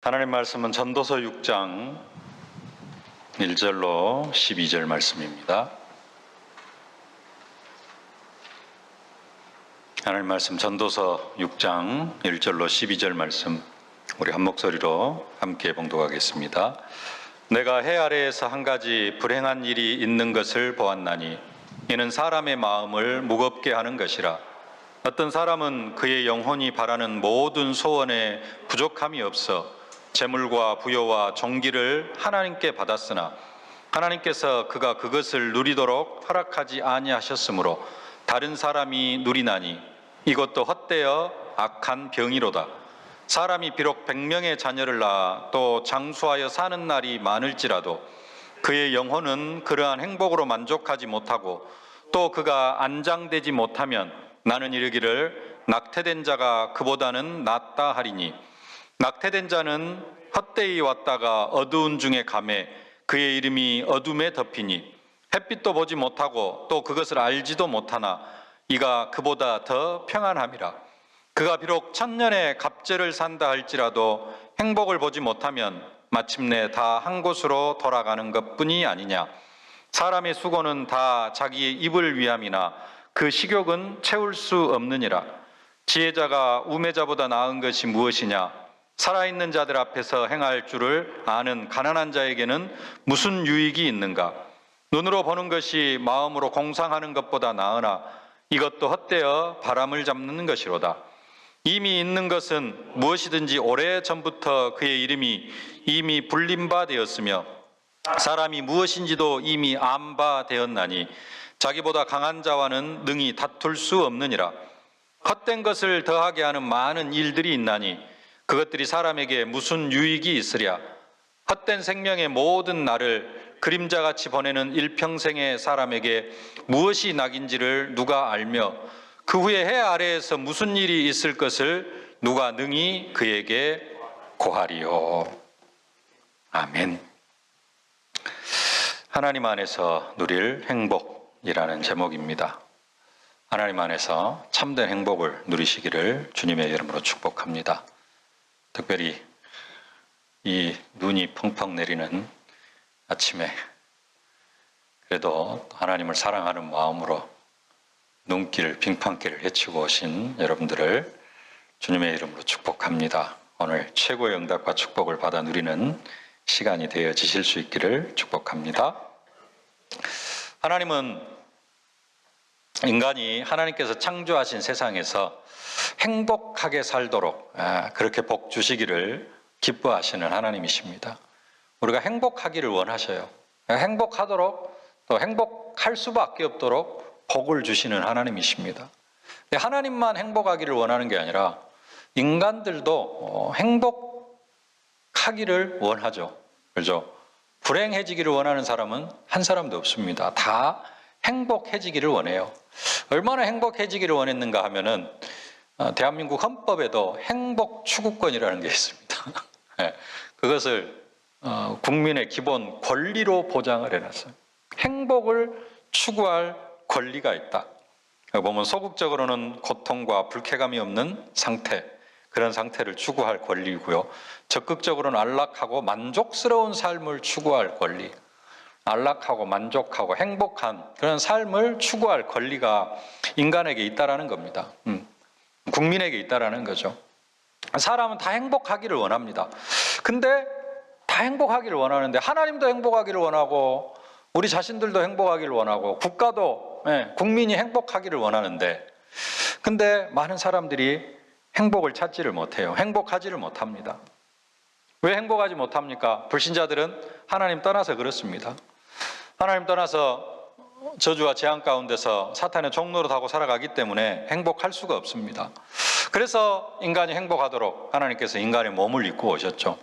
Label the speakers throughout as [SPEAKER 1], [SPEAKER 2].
[SPEAKER 1] 하나님 말씀은 전도서 6장 1절로 12절 말씀입니다. 하나님 말씀 전도서 6장 1절로 12절 말씀 우리 한 목소리로 함께 봉독하겠습니다. 내가 해 아래에서 한 가지 불행한 일이 있는 것을 보았나니 이는 사람의 마음을 무겁게 하는 것이라. 어떤 사람은 그의 영혼이 바라는 모든 소원에 부족함이 없어 재물과 부여와 존귀를 하나님께 받았으나 하나님께서 그가 그것을 누리도록 허락하지 아니하셨으므로 다른 사람이 누리나니 이것도 헛되어 악한 병이로다. 사람이 비록 100명의 자녀를 낳아 또 장수하여 사는 날이 많을지라도 그의 영혼은 그러한 행복으로 만족하지 못하고 또 그가 안장되지 못하면 나는 이르기를 낙태된 자가 그보다는 낫다 하리니 낙태된 자는 헛되이 왔다가 어두운 중에 가매 그의 이름이 어둠에 덮이니 햇빛도 보지 못하고 또 그것을 알지도 못하나 이가 그보다 더 평안함이라. 그가 비록 천년의 갑절을 산다 할지라도 행복을 보지 못하면 마침내 다 한 곳으로 돌아가는 것뿐이 아니냐. 사람의 수고는 다 자기의 입을 위함이나 그 식욕은 채울 수 없느니라. 지혜자가 우매자보다 나은 것이 무엇이냐. 살아있는 자들 앞에서 행할 줄을 아는 가난한 자에게는 무슨 유익이 있는가. 눈으로 보는 것이 마음으로 공상하는 것보다 나으나 이것도 헛되어 바람을 잡는 것이로다. 이미 있는 것은 무엇이든지 오래전부터 그의 이름이 이미 불린 바 되었으며 사람이 무엇인지도 이미 안 바 되었나니 자기보다 강한 자와는 능히 다툴 수 없느니라. 헛된 것을 더하게 하는 많은 일들이 있나니 그것들이 사람에게 무슨 유익이 있으랴. 헛된 생명의 모든 날을 그림자같이 보내는 일평생의 사람에게 무엇이 낙인지를 누가 알며 그 후에 해 아래에서 무슨 일이 있을 것을 누가 능히 그에게 고하리요. 아멘. 하나님 안에서 누릴 행복이라는 제목입니다. 하나님 안에서 참된 행복을 누리시기를 주님의 이름으로 축복합니다. 특별히 이 눈이 펑펑 내리는 아침에 그래도 하나님을 사랑하는 마음으로 눈길, 빙판길을 헤치고 오신 여러분들을 주님의 이름으로 축복합니다. 오늘 최고의 응답과 축복을 받아 누리는 시간이 되어지실 수 있기를 축복합니다. 하나님은 인간이 하나님께서 창조하신 세상에서 행복하게 살도록 그렇게 복 주시기를 기뻐하시는 하나님이십니다. 우리가 행복하기를 원하셔요. 행복하도록 또 행복할 수밖에 없도록 복을 주시는 하나님이십니다. 하나님만 행복하기를 원하는 게 아니라 인간들도 행복하기를 원하죠. 그렇죠? 불행해지기를 원하는 사람은 한 사람도 없습니다. 다 행복해지기를 원해요. 얼마나 행복해지기를 원했는가 하면은 대한민국 헌법에도 행복 추구권이라는 게 있습니다. 그것을 국민의 기본 권리로 보장을 해놨어요. 행복을 추구할 권리가 있다. 보면 소극적으로는 고통과 불쾌감이 없는 상태, 그런 상태를 추구할 권리고요. 적극적으로는 안락하고 만족스러운 삶을 추구할 권리, 안락하고 만족하고 행복한 그런 삶을 추구할 권리가 인간에게 있다라는 겁니다. 국민에게 있다라는 거죠. 사람은 다 행복하기를 원합니다. 근데 다 행복하기를 원하는데 하나님도 행복하기를 원하고 우리 자신들도 행복하기를 원하고 국가도 국민이 행복하기를 원하는데 근데 많은 사람들이 행복을 찾지를 못해요. 행복하지를 못합니다. 왜 행복하지 못합니까? 불신자들은 하나님 떠나서 그렇습니다. 하나님 떠나서 저주와 재앙 가운데서 사탄의 종노릇 하고 살아가기 때문에 행복할 수가 없습니다. 그래서 인간이 행복하도록 하나님께서 인간의 몸을 입고 오셨죠.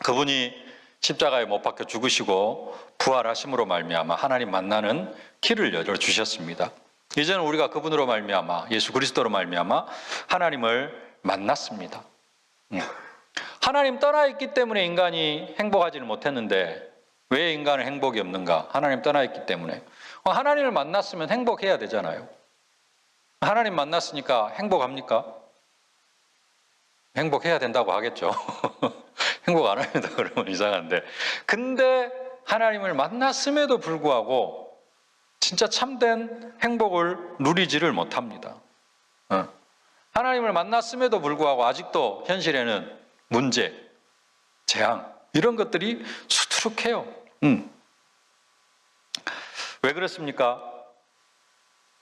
[SPEAKER 1] 그분이 십자가에 못 박혀 죽으시고 부활하심으로 말미암아 하나님 만나는 길을 열어주셨습니다. 이제는 우리가 그분으로 말미암아 예수 그리스도로 말미암아 하나님을 만났습니다. 하나님 떠나 있기 때문에 인간이 행복하지는 못했는데 왜 인간은 행복이 없는가? 하나님 떠나 있기 때문에. 하나님을 만났으면 행복해야 되잖아요. 하나님 만났으니까 행복합니까? 행복해야 된다고 하겠죠. 행복 안 합니다. 그러면 이상한데. 근데 하나님을 만났음에도 불구하고 진짜 참된 행복을 누리지를 못합니다. 하나님을 만났음에도 불구하고 아직도 현실에는 문제, 재앙 이런 것들이 수두룩해요. 왜 그렇습니까?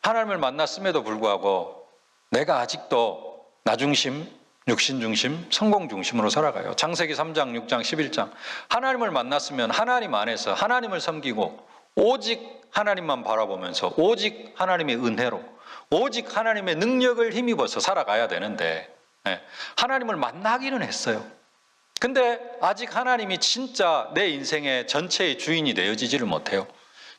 [SPEAKER 1] 하나님을 만났음에도 불구하고 내가 아직도 나 중심, 육신 중심, 성공 중심으로 살아가요. 창세기 3장, 6장, 11장. 하나님을 만났으면 하나님 안에서 하나님을 섬기고 오직 하나님만 바라보면서 오직 하나님의 은혜로 오직 하나님의 능력을 힘입어서 살아가야 되는데 하나님을 만나기는 했어요. 근데 아직 하나님이 진짜 내 인생의 전체의 주인이 되어지지를 못해요.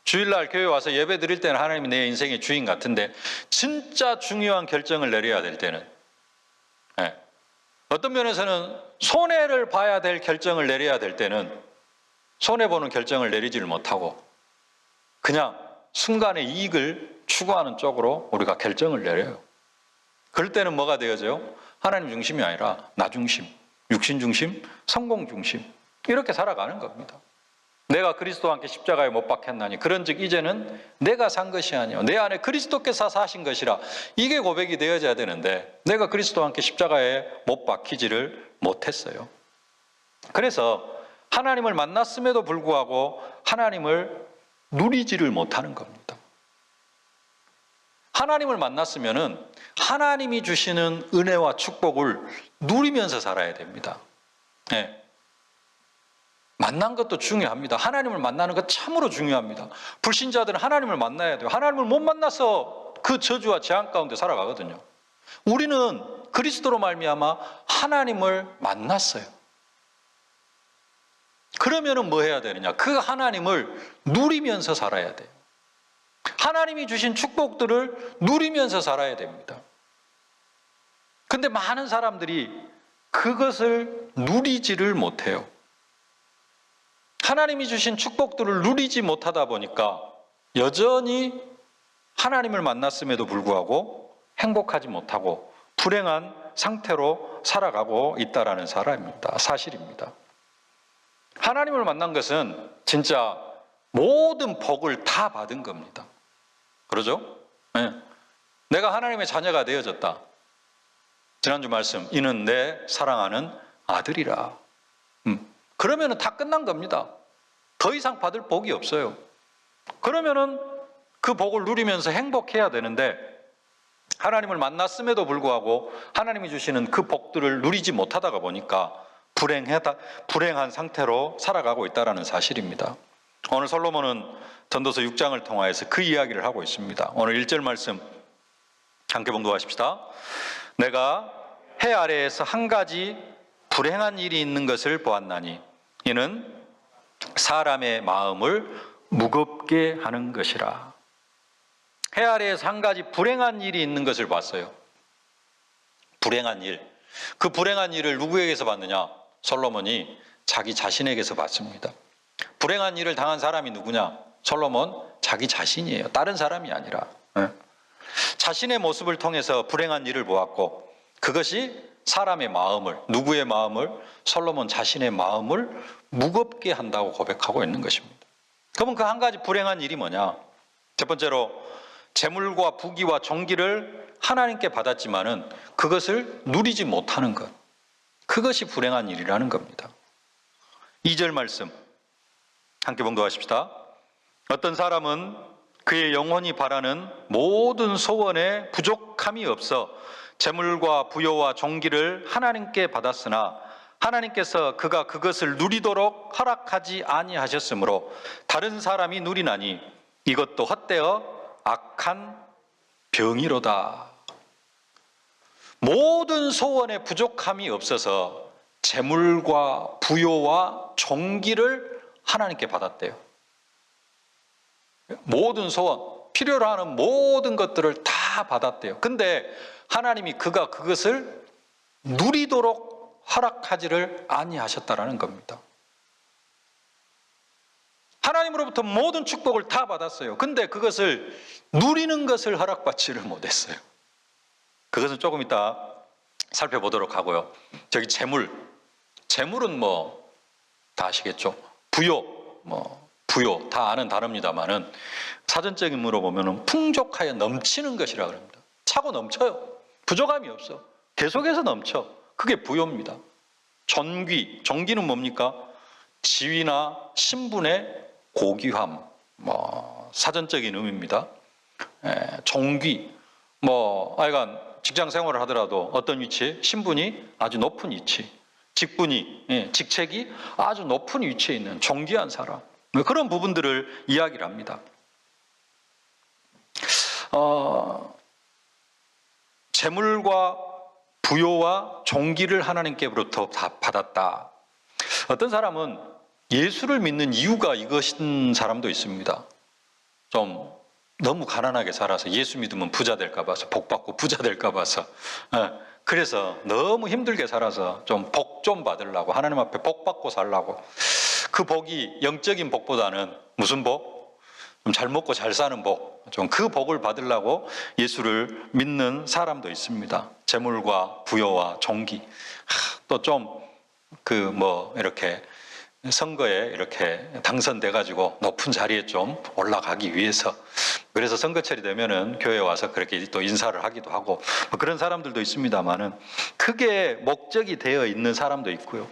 [SPEAKER 1] 주일날 교회 와서 예배 드릴 때는 하나님이 내 인생의 주인 같은데 진짜 중요한 결정을 내려야 될 때는 어떤 면에서는 손해를 봐야 될 결정을 내려야 될 때는 손해보는 결정을 내리지를 못하고 그냥 순간의 이익을 추구하는 쪽으로 우리가 결정을 내려요. 그럴 때는 뭐가 되어져요? 하나님 중심이 아니라 나 중심, 육신 중심, 성공 중심 이렇게 살아가는 겁니다. 내가 그리스도와 함께 십자가에 못 박혔나니 그런즉 이제는 내가 산 것이 아니요 내 안에 그리스도께서 사신 것이라 이게 고백이 되어져야 되는데 내가 그리스도와 함께 십자가에 못 박히지를 못했어요. 그래서 하나님을 만났음에도 불구하고 하나님을 누리지를 못하는 겁니다. 하나님을 만났으면은 하나님이 주시는 은혜와 축복을 누리면서 살아야 됩니다. 만난 것도 중요합니다. 하나님을 만나는 것 참으로 중요합니다. 불신자들은 하나님을 만나야 돼요. 하나님을 못 만나서 그 저주와 재앙 가운데 살아가거든요. 우리는 그리스도로 말미암아 하나님을 만났어요. 그러면은 뭐 해야 되느냐? 그 하나님을 누리면서 살아야 돼요. 하나님이 주신 축복들을 누리면서 살아야 됩니다. 근데 많은 사람들이 그것을 누리지를 못해요. 하나님이 주신 축복들을 누리지 못하다 보니까 여전히 하나님을 만났음에도 불구하고 행복하지 못하고 불행한 상태로 살아가고 있다라는 사실입니다. 하나님을 만난 것은 진짜 모든 복을 다 받은 겁니다. 그러죠? 내가 하나님의 자녀가 되어졌다. 지난주 말씀, 이는 내 사랑하는 아들이라. 그러면은 다 끝난 겁니다. 더 이상 받을 복이 없어요. 그러면은 그 복을 누리면서 행복해야 되는데 하나님을 만났음에도 불구하고 하나님이 주시는 그 복들을 누리지 못하다가 보니까 불행한 상태로 살아가고 있다는 사실입니다. 오늘 솔로몬은 전도서 6장을 통하여서 그 이야기를 하고 있습니다. 오늘 1절 말씀 함께 봉독하십시다. 내가 해 아래에서 한 가지 불행한 일이 있는 것을 보았나니 이는 사람의 마음을 무겁게 하는 것이라. 해 아래에서 한 가지 불행한 일이 있는 것을 봤어요. 불행한 일. 그 불행한 일을 누구에게서 봤느냐? 솔로몬이 자기 자신에게서 봤습니다. 불행한 일을 당한 사람이 누구냐? 솔로몬 자기 자신이에요. 다른 사람이 아니라. 자신의 모습을 통해서 불행한 일을 보았고 그것이 사람의 마음을, 누구의 마음을? 솔로몬 자신의 마음을 무겁게 한다고 고백하고 있는 것입니다. 그러면 그 한 가지 불행한 일이 뭐냐? 첫 번째로 재물과 부귀와 존귀를 하나님께 받았지만은 그것을 누리지 못하는 것. 그것이 불행한 일이라는 겁니다. 2절 말씀 함께 봉독하십시다. 어떤 사람은 그의 영혼이 바라는 모든 소원에 부족함이 없어 재물과 부여와 존귀를 하나님께 받았으나 하나님께서 그가 그것을 누리도록 허락하지 아니하셨으므로 다른 사람이 누리나니 이것도 헛되어 악한 병이로다. 모든 소원에 부족함이 없어서 재물과 부여와 존귀를 하나님께 받았대요. 모든 소원, 필요로 하는 모든 것들을 다 받았대요. 근데 하나님이 그가 그것을 누리도록 허락하지를 아니하셨다라는 겁니다. 하나님으로부터 모든 축복을 다 받았어요. 근데 그것을 누리는 것을 허락받지를 못했어요. 그것은 조금 이따 살펴보도록 하고요. 저기 재물, 재물은 뭐 다 아시겠죠? 부요, 부요 다 아는 단어입니다만은 사전적인 의미로 보면은 풍족하여 넘치는 것이라 그럽니다. 차고 넘쳐요. 부족함이 없어. 계속해서 넘쳐. 그게 부요입니다. 존귀는 뭡니까? 지위나 신분의 고귀함, 사전적인 의미입니다. 존귀, 하여간 직장 생활을 하더라도 어떤 위치에 신분이 아주 높은 위치, 직책이 아주 높은 위치에 있는 존귀한 사람, 그런 부분들을 이야기를 합니다. 재물과 부요와 존귀를 하나님께로부터 다 받았다. 어떤 사람은 예수를 믿는 이유가 이것인 사람도 있습니다. 좀 너무 가난하게 살아서 예수 믿으면 부자 될까 봐서, 복 받고 부자 될까 봐서, 그래서 너무 힘들게 살아서 좀 복 좀 받으려고, 하나님 앞에 복 받고 살려고, 그 복이 영적인 복보다는 무슨 복? 좀 잘 먹고 잘 사는 복, 좀 그 복을 받으려고 예수를 믿는 사람도 있습니다. 재물과 부요와 존귀, 또 좀 이렇게 선거에 이렇게 당선돼가지고 높은 자리에 좀 올라가기 위해서, 그래서 선거철이 되면은 교회에 와서 그렇게 또 인사를 하기도 하고, 그런 사람들도 있습니다만은, 그게 목적이 되어 있는 사람도 있고요.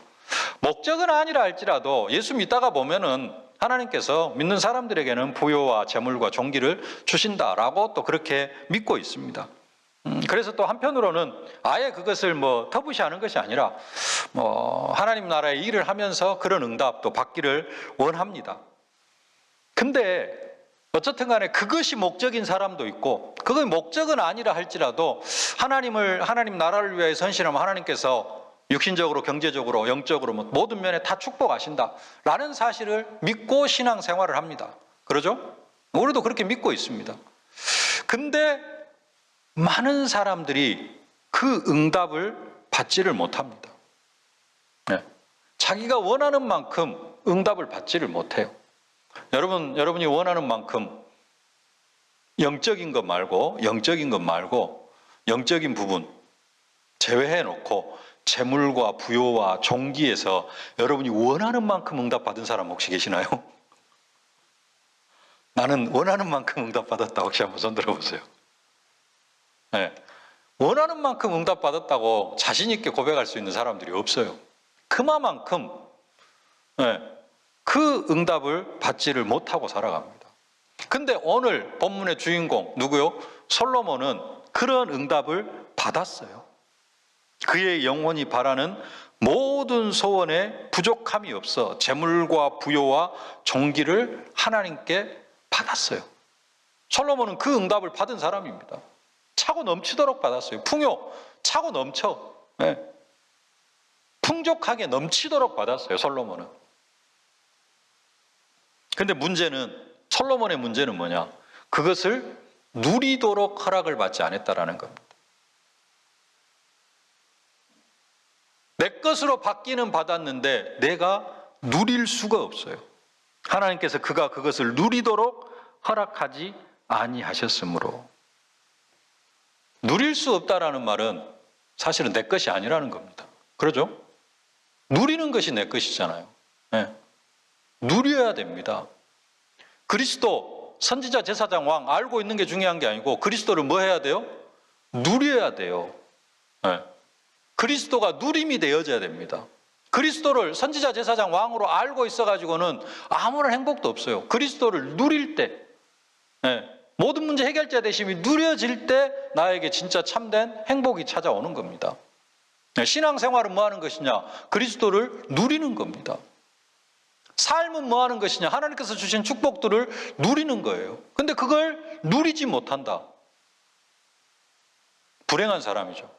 [SPEAKER 1] 목적은 아니라 할지라도 예수 믿다가 보면은 하나님께서 믿는 사람들에게는 부요와 재물과 존귀를 주신다라고 또 그렇게 믿고 있습니다. 그래서 또 한편으로는 아예 그것을 터부시하는 것이 아니라 하나님 나라의 일을 하면서 그런 응답도 받기를 원합니다. 근데 어쨌든 간에 그것이 목적인 사람도 있고, 그게 목적은 아니라 할지라도 하나님 나라를 위해 헌신하면 하나님께서 육신적으로, 경제적으로, 영적으로 모든 면에 다 축복하신다라는 사실을 믿고 신앙생활을 합니다. 그러죠? 우리도 그렇게 믿고 있습니다. 근데 많은 사람들이 그 응답을 받지를 못합니다. 자기가 원하는 만큼 응답을 받지를 못해요. 여러분이 원하는 만큼 영적인 것 말고 영적인 부분 제외해 놓고 재물과 부요와 존귀에서 여러분이 원하는 만큼 응답받은 사람 혹시 계시나요? 나는 원하는 만큼 응답받았다. 혹시 한번 손 들어보세요. 원하는 만큼 응답받았다고 자신 있게 고백할 수 있는 사람들이 없어요. 그만큼 그 응답을 받지를 못하고 살아갑니다. 근데 오늘 본문의 주인공 누구요? 솔로몬은 그런 응답을 받았어요. 그의 영혼이 바라는 모든 소원에 부족함이 없어 재물과 부요와 존귀를 하나님께 받았어요. 솔로몬은 그 응답을 받은 사람입니다. 차고 넘치도록 받았어요. 풍요, 차고 넘쳐. 풍족하게 넘치도록 받았어요, 솔로몬은. 근데 솔로몬의 문제는 뭐냐? 그것을 누리도록 허락을 받지 않았다라는 겁니다. 내 것으로 받기는 받았는데 내가 누릴 수가 없어요. 하나님께서 그가 그것을 누리도록 허락하지 아니하셨으므로. 누릴 수 없다라는 말은 사실은 내 것이 아니라는 겁니다. 그러죠? 누리는 것이 내 것이잖아요. 누려야 됩니다. 그리스도 선지자, 제사장, 왕 알고 있는 게 중요한 게 아니고 그리스도를 뭐 해야 돼요? 누려야 돼요. 그리스도가 누림이 되어져야 됩니다. 그리스도를 선지자, 제사장, 왕으로 알고 있어가지고는 아무런 행복도 없어요. 그리스도를 누릴 때, 모든 문제 해결자 되심이 누려질 때 나에게 진짜 참된 행복이 찾아오는 겁니다. 신앙생활은 뭐 하는 것이냐? 그리스도를 누리는 겁니다. 삶은 뭐 하는 것이냐? 하나님께서 주신 축복들을 누리는 거예요. 근데 그걸 누리지 못한다. 불행한 사람이죠.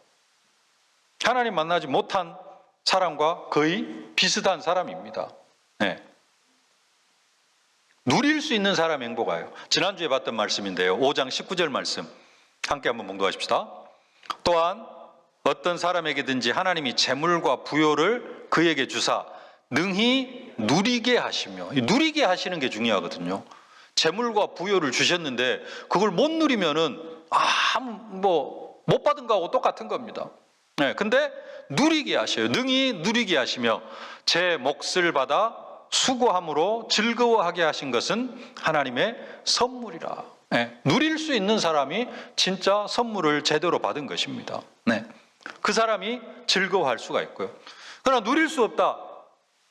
[SPEAKER 1] 하나님 만나지 못한 사람과 거의 비슷한 사람입니다. 누릴 수 있는 사람이 행복해요. 지난주에 봤던 말씀인데요. 5장 19절 말씀 함께 한번 봉독하십시다. 또한 어떤 사람에게든지 하나님이 재물과 부요를 그에게 주사 능히 누리게 하시며, 누리게 하시는 게 중요하거든요. 재물과 부요를 주셨는데 그걸 못 누리면은 못 받은 거하고 똑같은 겁니다. 근데 누리게 하셔요. 능히 누리게 하시며 제 몫을 받아 수고함으로 즐거워하게 하신 것은 하나님의 선물이라. 네. 누릴 수 있는 사람이 진짜 선물을 제대로 받은 것입니다. 네. 그 사람이 즐거워할 수가 있고요. 그러나 누릴 수 없다.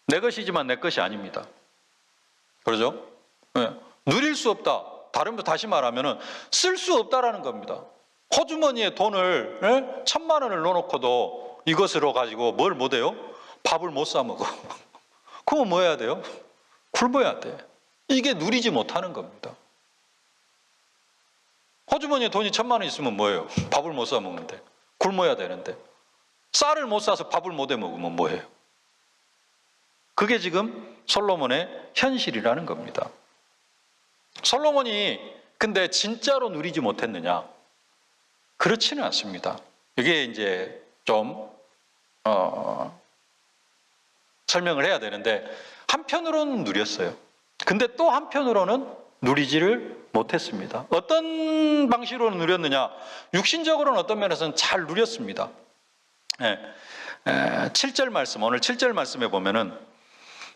[SPEAKER 1] 내 것이지만 내 것이 아닙니다. 그러죠? 네. 누릴 수 없다. 다시 말하면 쓸 수 없다라는 겁니다. 호주머니에 돈을 1,000만 원을 넣어놓고도 이것으로 가지고 뭘 못해요? 밥을 못 사 먹어. 그러면 뭐 해야 돼요? 굶어야 돼. 이게 누리지 못하는 겁니다. 호주머니에 돈이 1,000만 원 있으면 뭐예요? 밥을 못 사 먹는데. 굶어야 되는데. 쌀을 못 사서 밥을 못 해 먹으면 뭐예요? 그게 지금 솔로몬의 현실이라는 겁니다. 솔로몬이 근데 진짜로 누리지 못했느냐? 그렇지는 않습니다. 이게 이제 좀 설명을 해야 되는데 한편으로는 누렸어요. 근데 또 한편으로는 누리지를 못했습니다. 어떤 방식으로 누렸느냐? 육신적으로는 어떤 면에서는 잘 누렸습니다. 7절 말씀, 오늘 7절 말씀에 보면은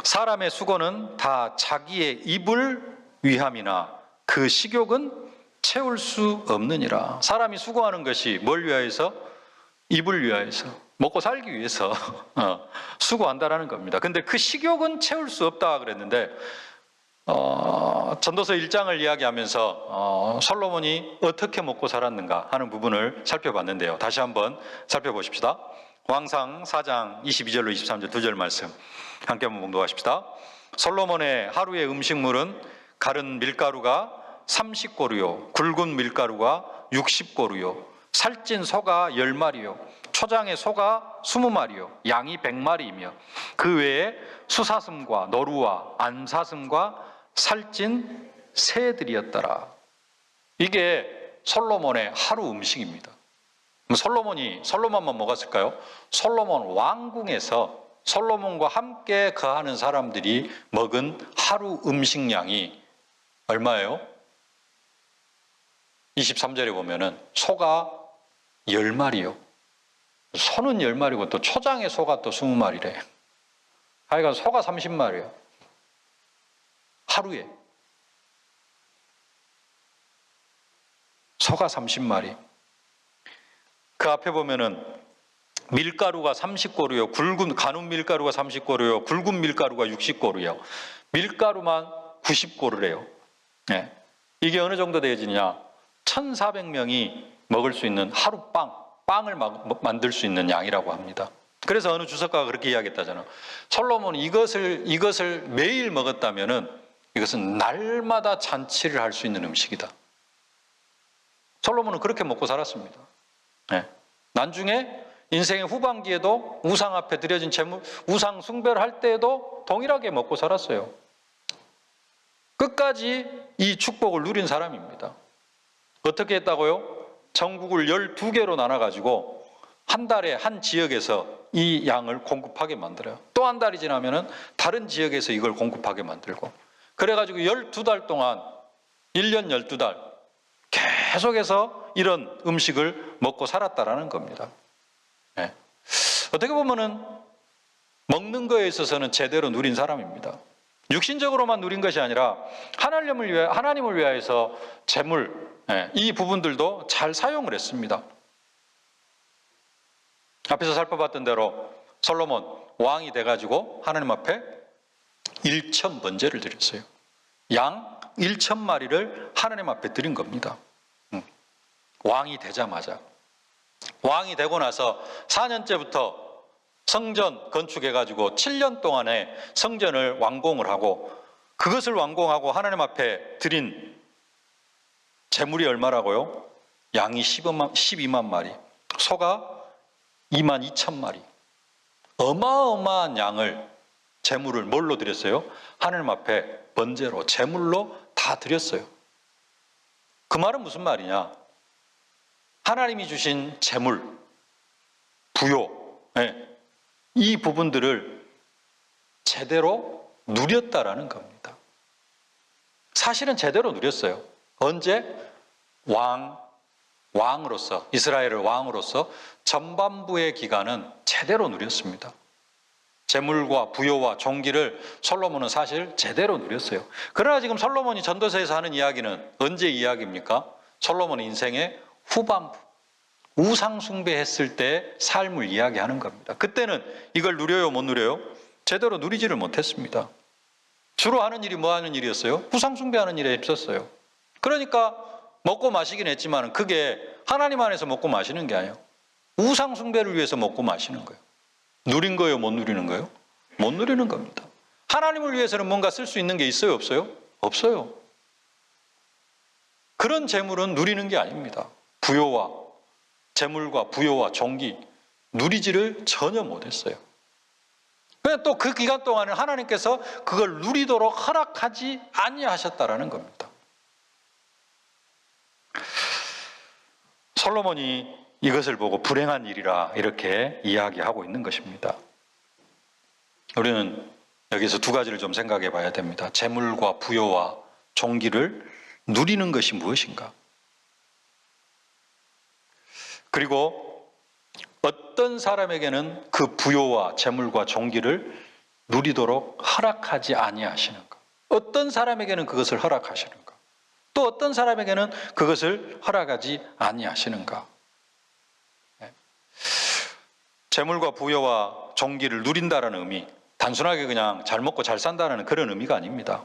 [SPEAKER 1] 사람의 수고는 다 자기의 입을 위함이나 그 식욕은 채울 수 없느니라. 사람이 수고하는 것이 뭘 위하여서? 입을 위하여서, 먹고 살기 위해서 수고한다라는 겁니다. 근데 그 식욕은 채울 수 없다 그랬는데 전도서 1장을 이야기하면서 솔로몬이 어떻게 먹고 살았는가 하는 부분을 살펴봤는데요. 다시 한번 살펴보십시다. 왕상 4장 22절로 23절 2절 말씀 함께 한번 봉독하십시다. 솔로몬의 하루의 음식물은 가른 밀가루가 30고루요, 굵은 밀가루가 60고루요, 살찐 소가 10마리요, 초장의 소가 20마리요, 양이 100마리이며 그 외에 수사슴과 노루와 암사슴과 살찐 새들이었더라. 이게 솔로몬의 하루 음식입니다. 솔로몬만 먹었을까요? 솔로몬 왕궁에서 솔로몬과 함께 거하는 사람들이 먹은 하루 음식량이 얼마예요? 23절에 보면은 소가 10마리요. 소는 10마리고 또 초장의 소가 또 20마리래. 하여간 소가 30마리요. 하루에. 소가 30마리. 그 앞에 보면은 밀가루가 30고루요. 가는 밀가루가 30고루요. 굵은 밀가루가 60고루요. 밀가루만 90고루래요. 네. 이게 어느 정도 되어지냐? 1,400명이 먹을 수 있는 빵을 만들 수 있는 양이라고 합니다. 그래서 어느 주석가가 그렇게 이야기했다잖아요. 솔로몬이 이것을 매일 먹었다면은 이것은 날마다 잔치를 할 수 있는 음식이다. 솔로몬은 그렇게 먹고 살았습니다. 네. 나중에 인생의 후반기에도 우상 앞에 드려진 우상 숭배를 할 때에도 동일하게 먹고 살았어요. 끝까지 이 축복을 누린 사람입니다. 어떻게 했다고요? 전국을 12개로 나눠가지고 한 달에 한 지역에서 이 양을 공급하게 만들어요. 또 한 달이 지나면은 다른 지역에서 이걸 공급하게 만들고. 그래가지고 12달 동안, 1년 12달 계속해서 이런 음식을 먹고 살았다라는 겁니다. 네. 어떻게 보면은 먹는 거에 있어서는 제대로 누린 사람입니다. 육신적으로만 누린 것이 아니라 하나님을 위하여서 재물, 이 부분들도 잘 사용을 했습니다. 앞에서 살펴봤던 대로 솔로몬 왕이 돼가지고 하나님 앞에 1,000번제를 드렸어요. 양 1,000마리를 하나님 앞에 드린 겁니다. 왕이 되자마자. 왕이 되고 나서 4년째부터 성전 건축해가지고 7년 동안에 성전을 완공을 하고 그것을 완공하고 하나님 앞에 드린 재물이 얼마라고요? 양이 12만 마리, 소가 2만 2천 마리. 어마어마한 양을 재물을 뭘로 드렸어요? 하나님 앞에 번제로 재물로 다 드렸어요. 그 말은 무슨 말이냐? 하나님이 주신 재물, 부요, 이 부분들을 제대로 누렸다라는 겁니다. 사실은 제대로 누렸어요. 언제? 왕 왕으로서, 이스라엘의 왕으로서 전반부의 기간은 제대로 누렸습니다. 재물과 부요와 종기를 솔로몬은 사실 제대로 누렸어요. 그러나 지금 솔로몬이 전도서에서 하는 이야기는 언제 이야기입니까? 솔로몬의 인생의 후반부, 우상 숭배했을 때 삶을 이야기하는 겁니다. 그때는 이걸 누려요, 못 누려요? 제대로 누리지를 못했습니다. 주로 하는 일이 뭐 하는 일이었어요? 우상 숭배하는 일에 힘썼어요. 그러니까 먹고 마시긴 했지만 그게 하나님 안에서 먹고 마시는 게 아니에요. 우상 숭배를 위해서 먹고 마시는 거예요. 누린 거예요, 못 누리는 거예요? 못 누리는 겁니다. 하나님을 위해서는 뭔가 쓸 수 있는 게 있어요, 없어요? 없어요. 그런 재물은 누리는 게 아닙니다. 부요와 재물과 부요와 종기 누리지를 전혀 못했어요. 그냥 또 그 기간 동안은 하나님께서 그걸 누리도록 허락하지 아니하셨다라는 겁니다. 솔로몬이 이것을 보고 불행한 일이라 이렇게 이야기하고 있는 것입니다. 우리는 여기서 두 가지를 좀 생각해 봐야 됩니다. 재물과 부요와 종기를 누리는 것이 무엇인가? 그리고 어떤 사람에게는 그 부요와 재물과 종기를 누리도록 허락하지 아니하시는가? 어떤 사람에게는 그것을 허락하시는가? 또 어떤 사람에게는 그것을 허락하지 아니하시는가? 재물과 부여와 종기를 누린다는 의미, 단순하게 그냥 잘 먹고 잘 산다는 그런 의미가 아닙니다.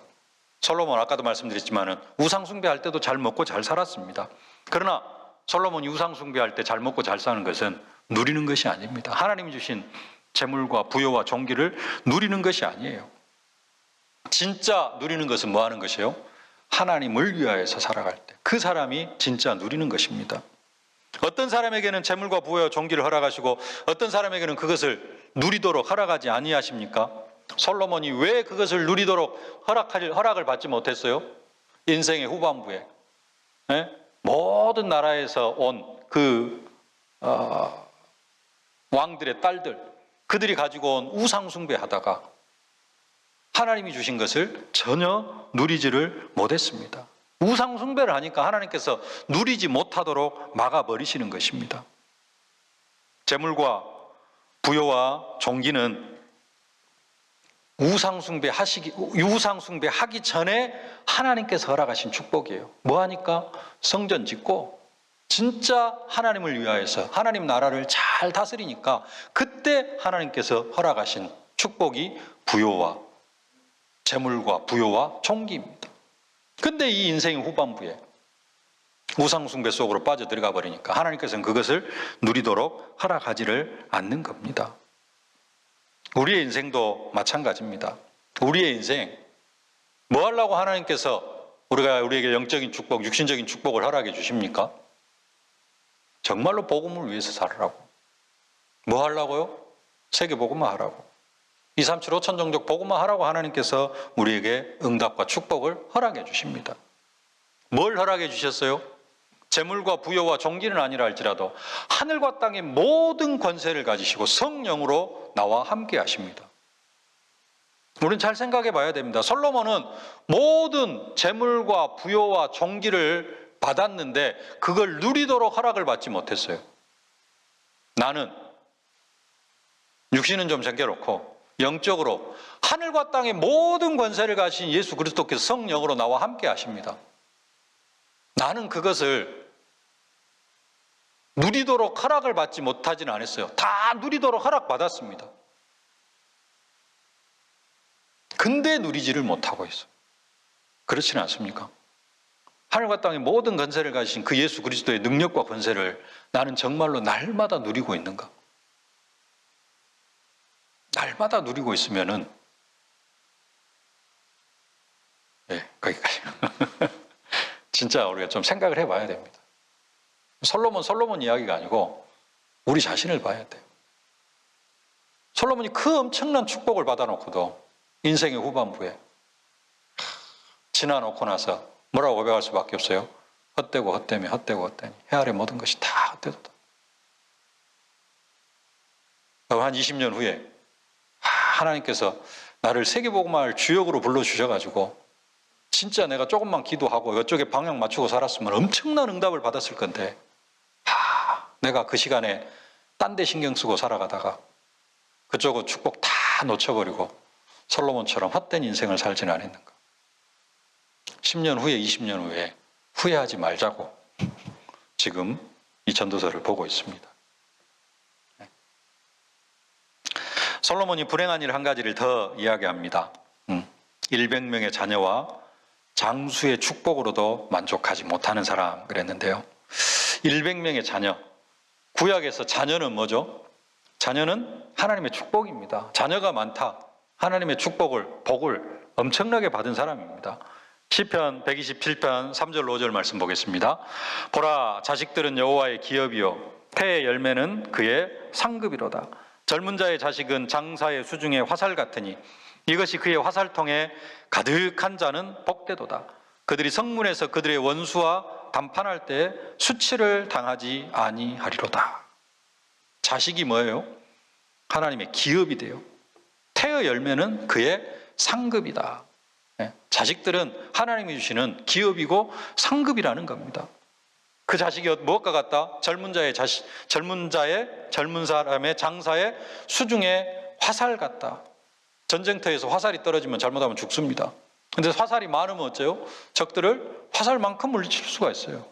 [SPEAKER 1] 솔로몬 아까도 말씀드렸지만 우상 숭배할 때도 잘 먹고 잘 살았습니다. 그러나 솔로몬이 우상 숭배할 때 잘 먹고 잘 사는 것은 누리는 것이 아닙니다. 하나님이 주신 재물과 부여와 종기를 누리는 것이 아니에요. 진짜 누리는 것은 뭐 하는 것이에요? 하나님을 위하여서 살아갈 때 그 사람이 진짜 누리는 것입니다. 어떤 사람에게는 재물과 부여와 종기를 허락하시고 어떤 사람에게는 그것을 누리도록 허락하지 아니하십니까? 솔로몬이 왜 그것을 누리도록 허락을 받지 못했어요? 인생의 후반부에 모든 나라에서 온 그 왕들의 딸들, 그들이 가지고 온 우상 숭배하다가 하나님이 주신 것을 전혀 누리지를 못했습니다. 우상 숭배를 하니까 하나님께서 누리지 못하도록 막아버리시는 것입니다. 재물과 부여와 종기는 우상 숭배하기 전에 하나님께서 허락하신 축복이에요. 뭐 하니까? 성전 짓고 진짜 하나님을 위하여서 하나님 나라를 잘 다스리니까 그때 하나님께서 허락하신 축복이 부여와 재물과 부여와 종기입니다. 근데 이 인생의 후반부에 우상숭배 속으로 빠져들어가 버리니까 하나님께서는 그것을 누리도록 허락하지를 않는 겁니다. 우리의 인생도 마찬가지입니다. 우리의 인생 뭐 하려고 하나님께서 우리에게 영적인 축복, 육신적인 축복을 허락해 주십니까? 정말로 복음을 위해서 살으라고. 뭐 하려고요? 세계복음화 하라고. 2, 3, 7, 5천 종족 복음화 하라고 하나님께서 우리에게 응답과 축복을 허락해 주십니다. 뭘 허락해 주셨어요? 재물과 부여와 종기는 아니라 할지라도 하늘과 땅의 모든 권세를 가지시고 성령으로 나와 함께 하십니다. 우리는 잘 생각해 봐야 됩니다. 솔로몬은 모든 재물과 부여와 종기를 받았는데 그걸 누리도록 허락을 받지 못했어요. 나는 육신은 좀 잠겨놓고 영적으로 하늘과 땅의 모든 권세를 가진 예수 그리스도께서 성령으로 나와 함께 하십니다. 나는 그것을 누리도록 허락을 받지 못하지는 않았어요. 다 누리도록 허락받았습니다. 근데 누리지를 못하고 있어요. 그렇지는 않습니까? 하늘과 땅의 모든 권세를 가지신 그 예수 그리스도의 능력과 권세를 나는 정말로 날마다 누리고 있는가? 날마다 누리고 있으면은 거기까지. 진짜 우리가 좀 생각을 해봐야 됩니다. 솔로몬 이야기가 아니고 우리 자신을 봐야 돼요. 솔로몬이 그 엄청난 축복을 받아놓고도 인생의 후반부에 지나놓고 나서 뭐라고 고백할 수밖에 없어요? 헛되고 헛되며 헛되고 헛되니 해 아래 모든 것이 다 헛되도다. 한 20년 후에 하나님께서 나를 세계복음화를 주역으로 불러주셔가지고 진짜 내가 조금만 기도하고 이쪽에 방향 맞추고 살았으면 엄청난 응답을 받았을 건데 내가 그 시간에 딴 데 신경 쓰고 살아가다가 그쪽은 축복 다 놓쳐버리고 솔로몬처럼 헛된 인생을 살지는 않았는가. 10년 후에 20년 후에 후회하지 말자고 지금 이 전도서를 보고 있습니다. 솔로몬이 불행한 일 한 가지를 더 이야기합니다. 100명의 자녀와 장수의 축복으로도 만족하지 못하는 사람 그랬는데요. 100명의 자녀. 구약에서 자녀는 뭐죠? 자녀는 하나님의 축복입니다. 자녀가 많다. 하나님의 축복을, 복을 엄청나게 받은 사람입니다. 시편 127편 3절 5절 말씀 보겠습니다. 보라, 자식들은 여호와의 기업이요 태의 열매는 그의 상급이로다. 젊은 자의 자식은 장사의 수중의 화살 같으니 이것이 그의 화살통에 가득한 자는 복되도다. 그들이 성문에서 그들의 원수와 담판할 때 수치를 당하지 아니하리로다. 자식이 뭐예요? 하나님의 기업이 돼요. 태의 열매는 그의 상급이다. 자식들은 하나님이 주시는 기업이고 상급이라는 겁니다. 그 자식이 무엇과 같다? 젊은 사람의 장사의 수중에 화살 같다. 전쟁터에서 화살이 떨어지면 잘못하면 죽습니다. 근데 화살이 많으면 어째요? 적들을 화살만큼 물리칠 수가 있어요.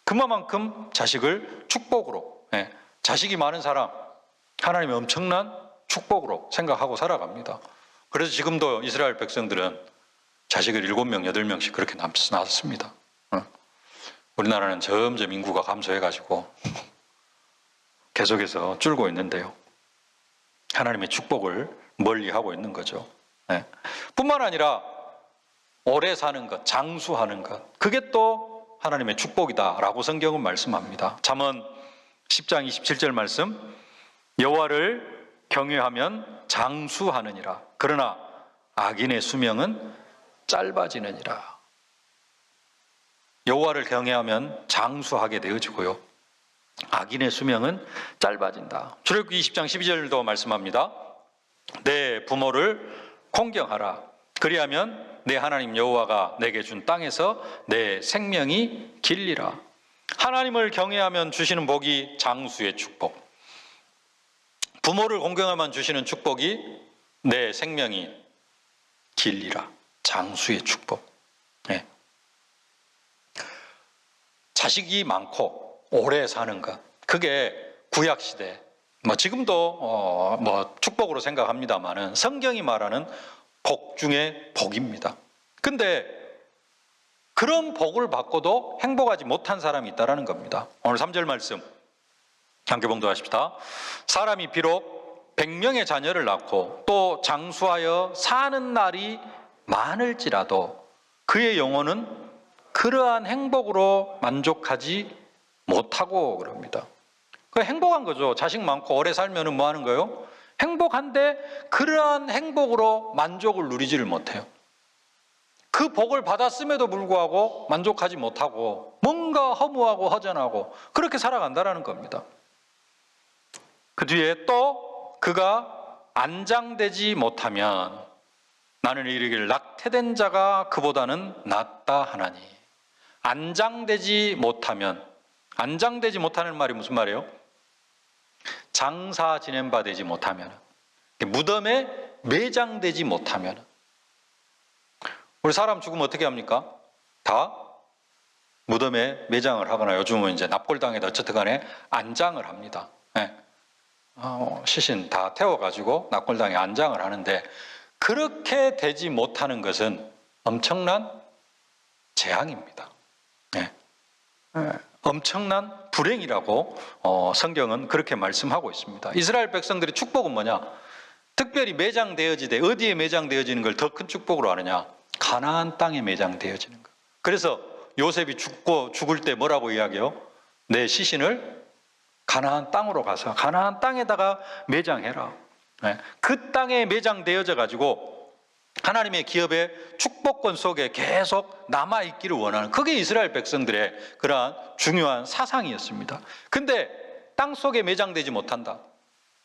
[SPEAKER 1] 그만큼 자식을 축복으로, 자식이 많은 사람, 하나님의 엄청난 축복으로 생각하고 살아갑니다. 그래서 지금도 이스라엘 백성들은 자식을 7명, 8명씩 그렇게 낳습니다. 우리나라는 점점 인구가 감소해가지고 계속해서 줄고 있는데요. 하나님의 축복을 멀리하고 있는 거죠. 뿐만 아니라 오래 사는 것, 장수하는 것, 그게 또 하나님의 축복이다라고 성경은 말씀합니다. 잠언 10장 27절 말씀, 여호와를 경외하면 장수하느니라. 그러나 악인의 수명은 짧아지느니라. 여호와를 경외하면 장수하게 되어지고요. 악인의 수명은 짧아진다. 출애굽기 20장 12절도 말씀합니다. 내 부모를 공경하라. 그리하면 내 하나님 여호와가 내게 준 땅에서 내 생명이 길리라. 하나님을 경외하면 주시는 복이 장수의 축복. 부모를 공경하면 주시는 축복이 내 생명이 길리라. 장수의 축복. 자식이 많고 오래 사는 것, 그게 구약시대, 지금도 축복으로 생각합니다만은 성경이 말하는 복 중에 복입니다. 근데 그런 복을 받고도 행복하지 못한 사람이 있다는 겁니다. 오늘 3절 말씀 함께 봉독하십시다. 사람이 비록 100명의 자녀를 낳고 또 장수하여 사는 날이 많을지라도 그의 영혼은 그러한 행복으로 만족하지 못하고 그럽니다. 그 행복한 거죠. 자식 많고 오래 살면 뭐 하는 거예요? 행복한데 그러한 행복으로 만족을 누리지를 못해요. 그 복을 받았음에도 불구하고 만족하지 못하고 뭔가 허무하고 허전하고 그렇게 살아간다는 겁니다. 그 뒤에 또 그가 안장되지 못하면 나는 이르기를 낙태된 자가 그보다는 낫다 하나니. 안장되지 못하면, 안장되지 못하는 말이 무슨 말이에요? 장사 지낸 바 되지 못하면, 무덤에 매장되지 못하면. 우리 사람 죽으면 어떻게 합니까? 다 무덤에 매장을 하거나 요즘은 이제 납골당에다 어쨌든 간에 안장을 합니다. 시신 다 태워가지고 납골당에 안장을 하는데 그렇게 되지 못하는 것은 엄청난 재앙입니다. 엄청난 불행이라고 성경은 그렇게 말씀하고 있습니다. 이스라엘 백성들의 축복은 뭐냐? 특별히 매장되어지되 어디에 매장되어지는 걸 더 큰 축복으로 아느냐? 가나안 땅에 매장되어지는 것. 그래서 요셉이 죽을 때 뭐라고 이야기해요? 내 시신을 가나안 땅으로 가서 가나안 땅에다가 매장해라. 그 땅에 매장되어져 가지고 하나님의 기업의 축복권 속에 계속 남아있기를 원하는, 그게 이스라엘 백성들의 그러한 중요한 사상이었습니다. 근데 땅 속에 매장되지 못한다.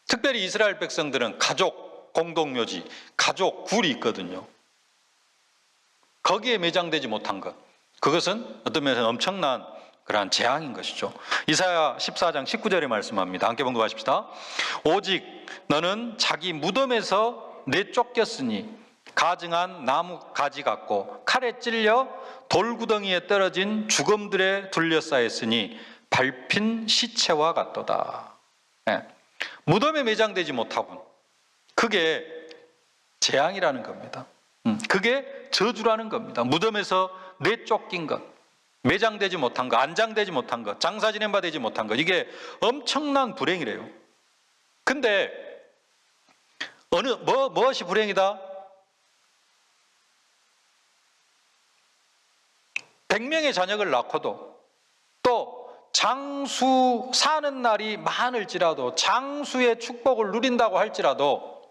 [SPEAKER 1] 특별히 이스라엘 백성들은 가족 공동묘지, 가족 굴이 있거든요. 거기에 매장되지 못한 것, 그것은 어떤 면에서 엄청난 그러한 재앙인 것이죠. 이사야 14장 19절에 말씀합니다. 함께 봉독하십시다. 오직 너는 자기 무덤에서 내쫓겼으니 가증한 나무 가지 같고 칼에 찔려 돌구덩이에 떨어진 죽음들에 둘러싸였으니 밟힌 시체와 같도다. 네. 무덤에 매장되지 못하군. 그게 재앙이라는 겁니다. 그게 저주라는 겁니다. 무덤에서 내쫓긴 것, 매장되지 못한 것, 안장되지 못한 것, 장사 지낸 바 되지 못한 것, 이게 엄청난 불행이래요. 근데 무엇이 불행이다? 100명의 자녀를 낳고도 또 장수 사는 날이 많을지라도 장수의 축복을 누린다고 할지라도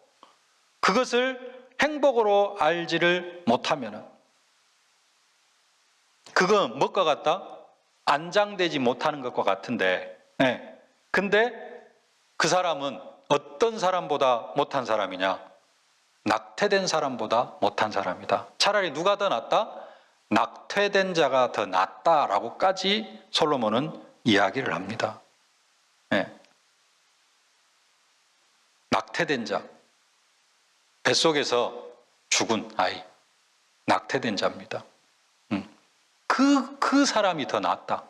[SPEAKER 1] 그것을 행복으로 알지를 못하면 그건 무엇과 같다? 안장되지 못하는 것과 같은데, 네. 근데 그 사람은 어떤 사람보다 못한 사람이냐? 낙태된 사람보다 못한 사람이다. 차라리 누가 더 낫다? 낙태된 자가 더 낫다라고까지 솔로몬은 이야기를 합니다. 네. 낙태된 자, 뱃속에서 죽은 아이, 낙태된 자입니다. 그 사람이 더 낫다.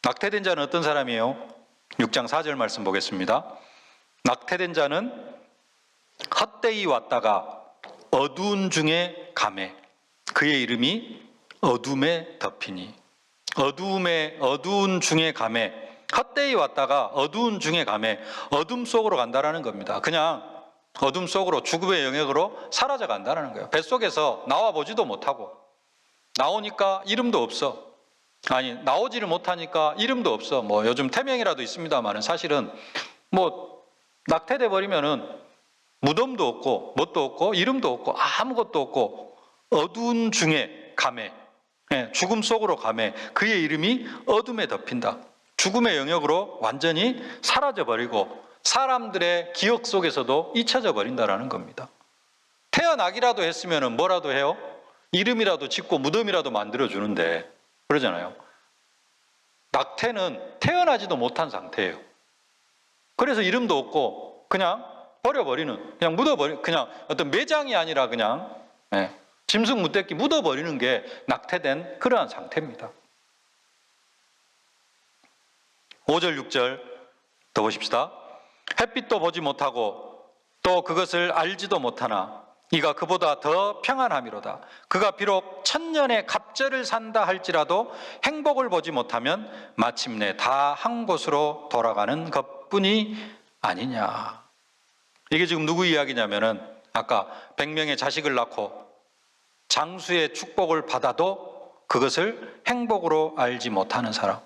[SPEAKER 1] 낙태된 자는 어떤 사람이에요? 6장 4절 말씀 보겠습니다. 낙태된 자는 헛되이 왔다가 어두운 중에 가매 그의 이름이 어둠에 덮이니. 어두운 중에 가매, 헛되이 왔다가 어두운 중에 가매, 어둠 속으로 간다라는 겁니다. 그냥 어둠 속으로 죽음의 영역으로 사라져 간다는 거예요. 뱃속에서 나와 보지도 못하고 나오니까 이름도 없어. 아니, 나오지를 못하니까 이름도 없어. 뭐 요즘 태명이라도 있습니다만 사실은 뭐 낙태돼 버리면은 무덤도 없고 뭣도 없고 이름도 없고 아무것도 없고 어두운 중에 가매, 죽음 속으로 가매 그의 이름이 어둠에 덮인다. 죽음의 영역으로 완전히 사라져 버리고 사람들의 기억 속에서도 잊혀져 버린다라는 겁니다. 태어나기라도 했으면 뭐라도 해요? 이름이라도 짓고 무덤이라도 만들어주는데 그러잖아요. 낙태는 태어나지도 못한 상태예요. 그래서 이름도 없고 그냥 버려버리는, 그냥 묻어버리는, 그냥 어떤 매장이 아니라 그냥 짐승 무대기 묻어버리는 게 낙태된 그러한 상태입니다. 5절 6절 더 보십시다. 햇빛도 보지 못하고 또 그것을 알지도 못하나 이가 그보다 더 평안함이로다. 그가 비록 천년의 갑절을 산다 할지라도 행복을 보지 못하면 마침내 다 한 곳으로 돌아가는 것뿐이 아니냐. 이게 지금 누구 이야기냐면은 아까 100명의 자식을 낳고 장수의 축복을 받아도 그것을 행복으로 알지 못하는 사람,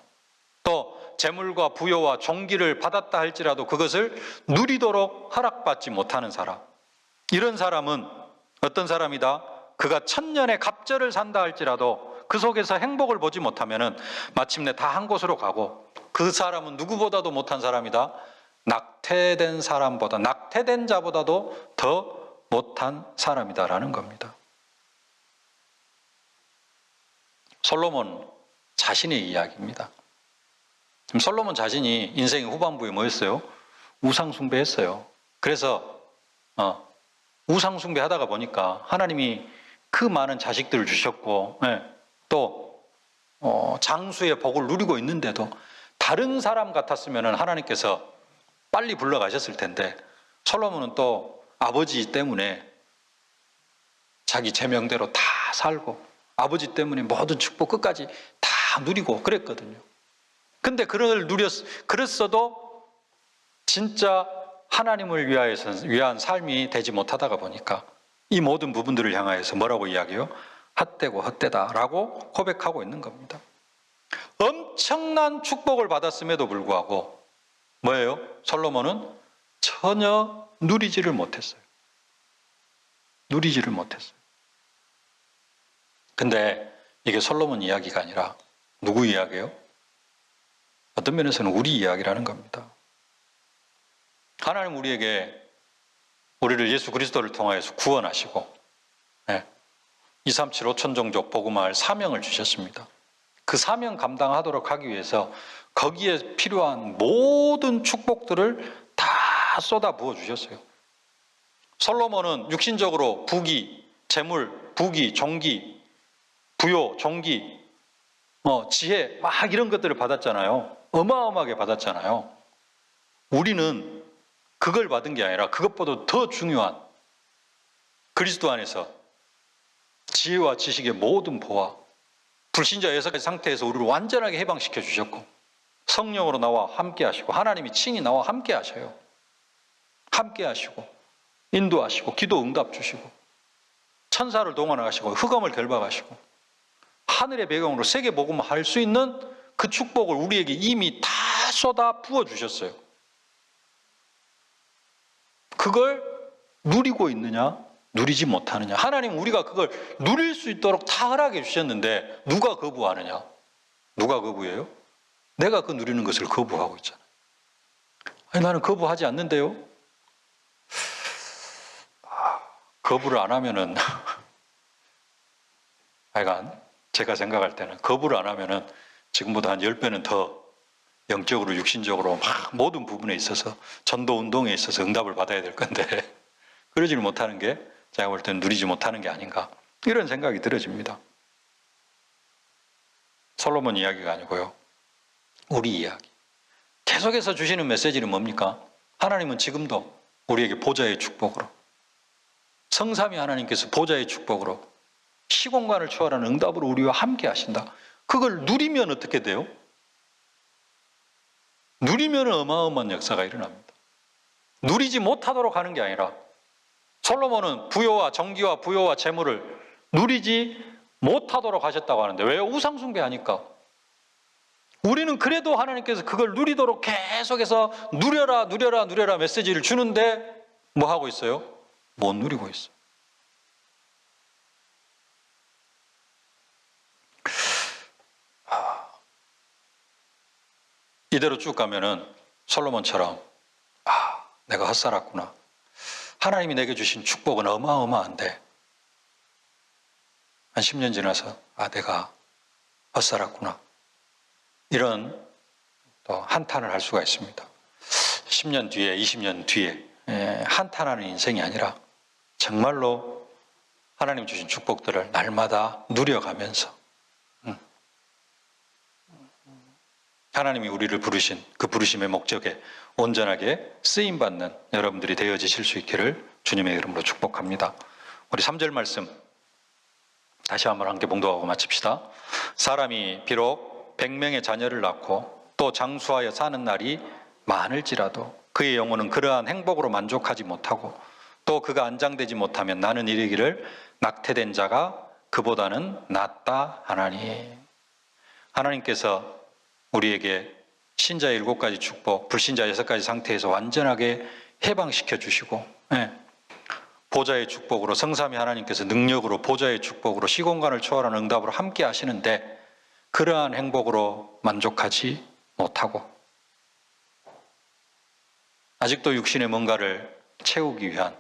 [SPEAKER 1] 또 재물과 부여와 종기를 받았다 할지라도 그것을 누리도록 허락받지 못하는 사람, 이런 사람은 어떤 사람이다? 그가 천년의 갑절을 산다 할지라도 그 속에서 행복을 보지 못하면 마침내 다 한 곳으로 가고 그 사람은 누구보다도 못한 사람이다. 낙태된 사람보다, 낙태된 자보다도 더 못한 사람이다라는 겁니다. 솔로몬 자신의 이야기입니다. 솔로몬 자신이 인생의 후반부에 뭐였어요? 우상숭배했어요. 그래서 우상숭배하다가 보니까 하나님이 그 많은 자식들을 주셨고 또 장수의 복을 누리고 있는데도 다른 사람 같았으면 하나님께서 빨리 불러가셨을 텐데 솔로몬은 또 아버지 때문에 자기 제명대로 다 살고 아버지 때문에 모든 축복 끝까지 다 누리고 그랬거든요. 근데 그랬어도 진짜 하나님을 위한 삶이 되지 못하다가 보니까 이 모든 부분들을 향하여서 뭐라고 이야기해요? 헛되고 헛되다라고 고백하고 있는 겁니다. 엄청난 축복을 받았음에도 불구하고 뭐예요? 솔로몬은 전혀 누리지를 못했어요. 누리지를 못했어요. 근데 이게 솔로몬 이야기가 아니라 누구 이야기예요? 어떤 면에서는 우리 이야기라는 겁니다. 하나님 우리를 예수 그리스도를 통하여서 구원하시고 237 5천종족 복음화할 사명을 주셨습니다. 그 사명 감당하도록 하기 위해서 거기에 필요한 모든 축복들을 다 쏟아 부어 주셨어요. 솔로몬은 육신적으로 부귀, 재물, 부귀, 종기, 부요, 종기, 지혜 막 이런 것들을 받았잖아요. 어마어마하게 받았잖아요. 우리는 그걸 받은 게 아니라 그것보다 더 중요한 그리스도 안에서 지혜와 지식의 모든 보화, 불신자 여섯 상태에서 우리를 완전하게 해방시켜 주셨고, 성령으로 나와 함께 하시고, 하나님이 친히 나와 함께 하셔요. 함께 하시고, 인도하시고, 기도 응답 주시고, 천사를 동원하시고, 흑암을 결박하시고, 하늘의 배경으로 세계 복음을 할 수 있는 그 축복을 우리에게 이미 다 쏟아 부어 주셨어요. 그걸 누리고 있느냐, 누리지 못하느냐. 하나님 우리가 그걸 누릴 수 있도록 다 허락해 주셨는데 누가 거부하느냐? 누가 거부해요? 내가 그 누리는 것을 거부하고 있잖아요. 아니, 나는 거부하지 않는데요. 거부를 안 하면은 하여간 제가 생각할 때는 거부를 안 하면은 지금보다 한 10배는 더 영적으로 육신적으로 막 모든 부분에 있어서 전도 운동에 있어서 응답을 받아야 될 건데 그러지를 못하는 게 제가 볼 때는 누리지 못하는 게 아닌가 이런 생각이 들어집니다. 솔로몬 이야기가 아니고요. 우리 이야기. 계속해서 주시는 메시지는 뭡니까? 하나님은 지금도 우리에게 보좌의 축복으로 성삼위 하나님께서 보좌의 축복으로 시공간을 초월하는 응답으로 우리와 함께 하신다. 그걸 누리면 어떻게 돼요? 누리면 어마어마한 역사가 일어납니다. 누리지 못하도록 하는 게 아니라 솔로몬은 부요와 정기와 부요와 재물을 누리지 못하도록 하셨다고 하는데 왜? 우상숭배하니까. 우리는 그래도 하나님께서 그걸 누리도록 계속해서 누려라 누려라 누려라 메시지를 주는데 뭐 하고 있어요? 못 누리고 있어요. 이대로 쭉 가면은 솔로몬처럼 내가 헛살았구나. 하나님이 내게 주신 축복은 어마어마한데 한 10년 지나서 내가 헛살았구나. 이런 또 한탄을 할 수가 있습니다. 10년 뒤에 20년 뒤에 한탄하는 인생이 아니라 정말로 하나님 주신 축복들을 날마다 누려가면서 하나님이 우리를 부르신 그 부르심의 목적에 온전하게 쓰임받는 여러분들이 되어지실 수 있기를 주님의 이름으로 축복합니다. 우리 3절 말씀 다시 한번 함께 봉독하고 마칩시다. 사람이 비록 100명의 자녀를 낳고 또 장수하여 사는 날이 많을지라도 그의 영혼은 그러한 행복으로 만족하지 못하고 또 그가 안장되지 못하면 나는 이르기를 낙태된 자가 그보다는 낫다 하나니. 하나님께서 우리에게 신자 7가지 축복, 불신자 6가지 상태에서 완전하게 해방시켜 주시고 보좌의 축복으로 성삼위 하나님께서 능력으로 보좌의 축복으로 시공간을 초월하는 응답으로 함께 하시는데 그러한 행복으로 만족하지 못하고 아직도 육신의 뭔가를 채우기 위한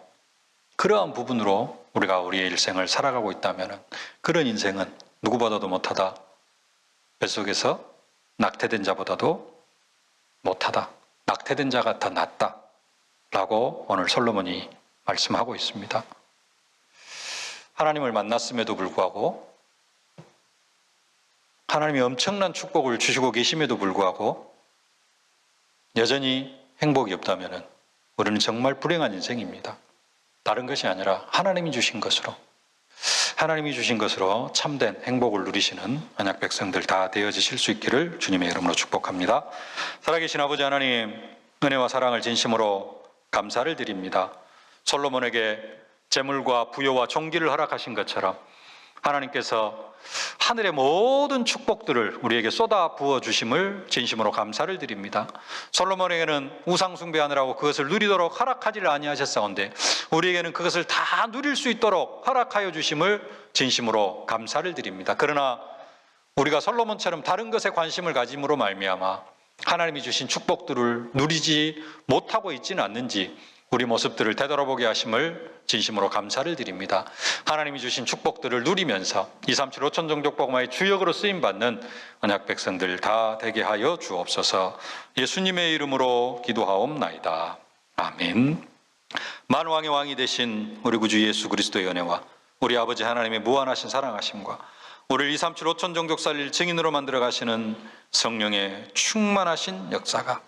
[SPEAKER 1] 그러한 부분으로 우리가 우리의 일생을 살아가고 있다면 그런 인생은 누구보다도 못하다. 뱃속에서 낙태된 자보다도 못하다. 낙태된 자가 더 낫다. 라고 오늘 솔로몬이 말씀하고 있습니다. 하나님을 만났음에도 불구하고 하나님이 엄청난 축복을 주시고 계심에도 불구하고 여전히 행복이 없다면 우리는 정말 불행한 인생입니다. 다른 것이 아니라 하나님이 주신 것으로 참된 행복을 누리시는 언약 백성들 다 되어지실 수 있기를 주님의 이름으로 축복합니다. 살아계신 아버지 하나님, 은혜와 사랑을 진심으로 감사를 드립니다. 솔로몬에게 재물과 부요와 종기를 허락하신 것처럼 하나님께서 하늘의 모든 축복들을 우리에게 쏟아 부어 주심을 진심으로 감사를 드립니다. 솔로몬에게는 우상 숭배하느라고 그것을 누리도록 허락하지를 아니하셨사온데 우리에게는 그것을 다 누릴 수 있도록 허락하여 주심을 진심으로 감사를 드립니다. 그러나 우리가 솔로몬처럼 다른 것에 관심을 가짐으로 말미암아 하나님이 주신 축복들을 누리지 못하고 있지는 않는지 우리 모습들을 되돌아보게 하심을 진심으로 감사를 드립니다. 하나님이 주신 축복들을 누리면서 237 5천 종족복음화의 주역으로 쓰임받는 언약 백성들 다 되게 하여 주옵소서. 예수님의 이름으로 기도하옵나이다. 아멘. 만왕의 왕이 되신 우리 구주 예수 그리스도의 은혜와 우리 아버지 하나님의 무한하신 사랑하심과 우리를 237 5천 종족 살릴 증인으로 만들어 가시는 성령의 충만하신 역사가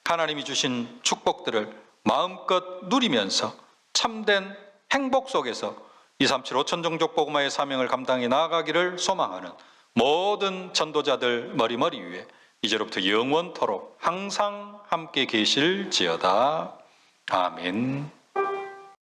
[SPEAKER 1] 하나님이 주신 축복들을 마음껏 누리면서 참된 행복 속에서 237 5천 종족 복음화의 사명을 감당해 나아가기를 소망하는 모든 전도자들 머리머리 위에 이제로부터 영원토록 항상 함께 계실지어다. 아멘.